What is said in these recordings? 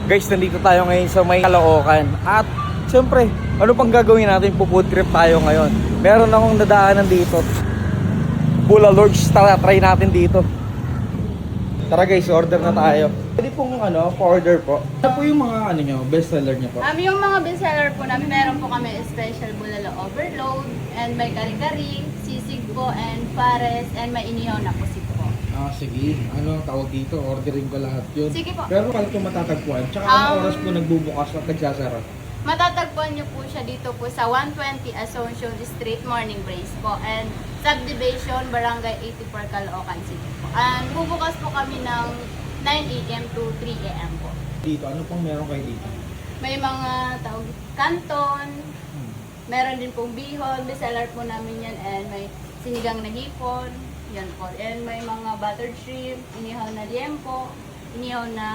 Guys, nandito tayo ngayon sa may Caloocan. At siyempre, ano pang gagawin natin? Food trip tayo ngayon. Meron akong nadaanan dito. Bula Lords, tara, try natin dito. Tara guys, order na tayo. Pwede pong pa-order po. Ano po yung mga best seller niyo po? Yung mga bestseller po namin, meron po kami special bulalo overload, and may kari-kari, sisig po, and pares, and may inihaw na pusit po. Ah, sige. Ano ang tawag dito? Ordering ko lahat yun. Sige po. Pero paano ito matatagpuan? Tsaka anong oras po nagbubukas at nagsasara? Matatagpuan niyo po siya dito po sa 120 Asuncion Street, Morning Breeze po, and Subdivision, Barangay 84, Caloocan City po. And bubukas po kami ng 9 a.m. to 3 a.m. po. Dito, ano pong meron kayo dito? May mga tawag kanton, meron din pong bihon, bestseller po namin yan, and may sinigang na hipon, yan po. And may mga buttered shrimp, inihaw na liempo, inihaw na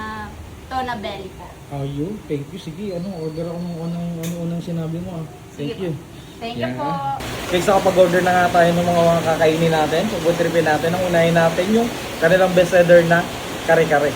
tona belly po. Ayun, thank you. Sige, order ako ng unang sinabi mo. Thank Sige you. po. Thank you Yan. po. Guys, nakapag-order na nga tayo ng mga kakainin natin. So, food tripin natin. Ang unahin natin yung kanilang best seller na kare-kare.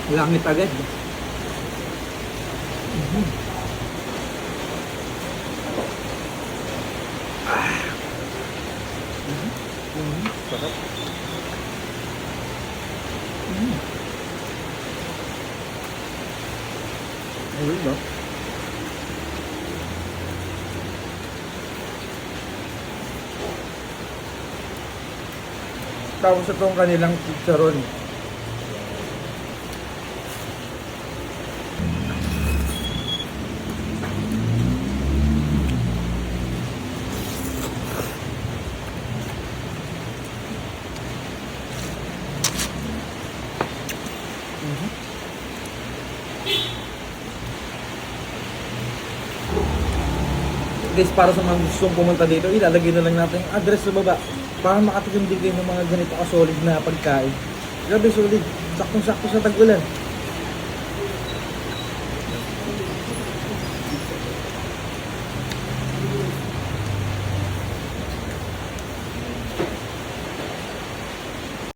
Langit agad. Sarap. Ayun ba? Tapos itong kanilang chicharon. Guys, para sa mga gustong pumunta dito, ilalagay na lang natin yung address sa baba para makatikim din kayo ng mga ganito ka-solid na pagkain. Grabe, solid. Saktong-sakto sa tag-ulan.